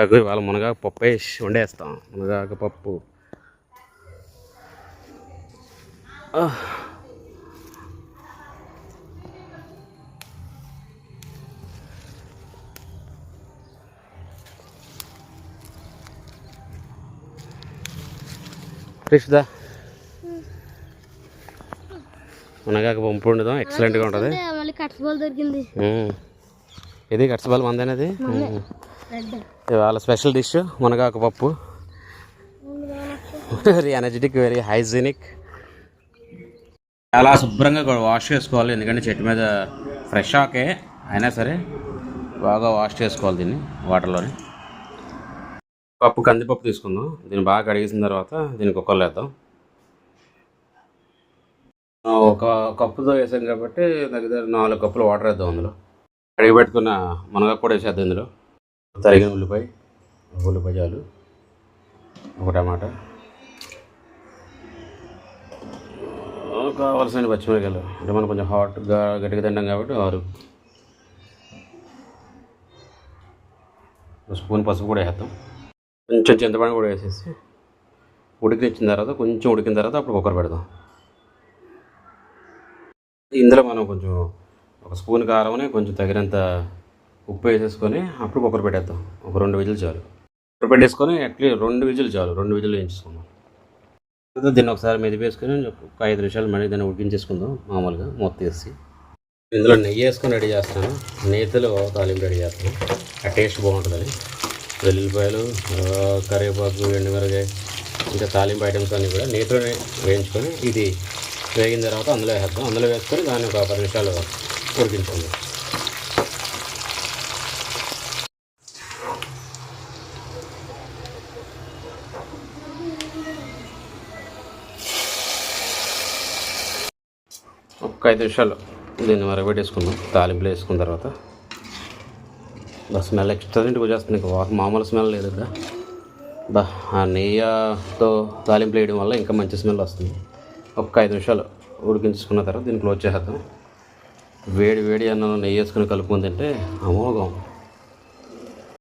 ఇవాళ మునగాకు పప్పు వేసి వండేస్తాం. మునగాకు పప్పు కృష్ణదా మునగాకు పంపు వండుదాం. ఎక్సలెంట్గా ఉంటుంది. ఇది కట్సబాల్ మందేనది. ఇవాళ స్పెషల్ డిష్ మునగాకు పప్పు. Very energetic, very hygienic. చాలా శుభ్రంగా వాష్ చేసుకోవాలి, ఎందుకంటే చెట్టు మీద ఫ్రెష్ ఆకే అయినా సరే బాగా వాష్ చేసుకోవాలి దీన్ని వాటర్లోని. పప్పు కందిపప్పు తీసుకుందాం. దీన్ని బాగా కడిగేసిన తర్వాత దీన్ని కుక్కర్లో వేద్దాం. ఒక కప్పుతో వేసాం కాబట్టి దగ్గర 4 కప్పులు వాటర్ వేద్దాం. అందులో కడిగి పెట్టుకున్న మునగాకు కూడా వేసేద్దాం. ఇందులో తరిగిన ఉల్లిపాయ చాలు, ఒక టమాటా, కావాల్సిన పచ్చిమిరకాయలు, అంటే మనం కొంచెం హాట్గా గట్టిగా తింటాం కాబట్టి 6 స్పూన్ పసుపు కూడా వేస్తాం. కొంచెం చింతపండు కూడా వేసేసి ఉడికిన తర్వాత అప్పుడు కుక్కర్ పెడదాం. ఇందులో మనం కొంచెం ఒక స్పూన్ కారంని కొంచెం తగినంత ఉప్పు వేసేసుకొని అప్పుడు కుక్కర్ పెట్టేద్దాం. ఒక 2 విజిల్ చాలు. కుక్కర్ పెట్టేసుకొని అట్లీస్ట్ 2 విజిల్ చాలు. 2 విజిల్ వేయించుకుందాం. దీన్ని ఒకసారి మెదిపేసుకొని ఒక 5 నిమిషాలు మళ్ళీ దాన్ని ఉడికించేసుకుందాం. మామూలుగా మూత తీసి ఇందులో నెయ్యి వేసుకొని రెడీ చేస్తాను. నెయ్యిలో తాలింపు రెడీ చేస్తాను. ఆ టేస్ట్ బాగుంటుంది. వెల్లుల్లిపాయలు, కరివేపాకు, ఎండుమిరకాయ, ఇంకా తాలింపు ఐటమ్స్ అన్నీ కూడా నెయ్యితోనే వేయించుకొని ఇది వేగిన తర్వాత అందులో వేద్దాం. అందులో వేసుకొని దాన్ని ఒక 10 నిమిషాలు ఉడికించుకుందాం. ఒక 5 నిమిషాలు దీన్ని మరగబెట్టేసుకుందాం. తాలింపులు వేసుకున్న తర్వాత స్మెల్ ఎక్స్ట్రాంట్గా వచ్చేస్తుంది. మామూలు స్మెల్ లేదు కదా. ఆ నెయ్యితో తాలింపులు వేయడం వల్ల ఇంకా మంచి స్మెల్ వస్తుంది. ఒక 5 నిమిషాలు ఉడికించుకున్న తర్వాత దీన్ని క్లోజ్ చేసేద్దాం. వేడి అన్నం నెయ్యి వేసుకుని కలుపుకొని తింటే అమోఘం.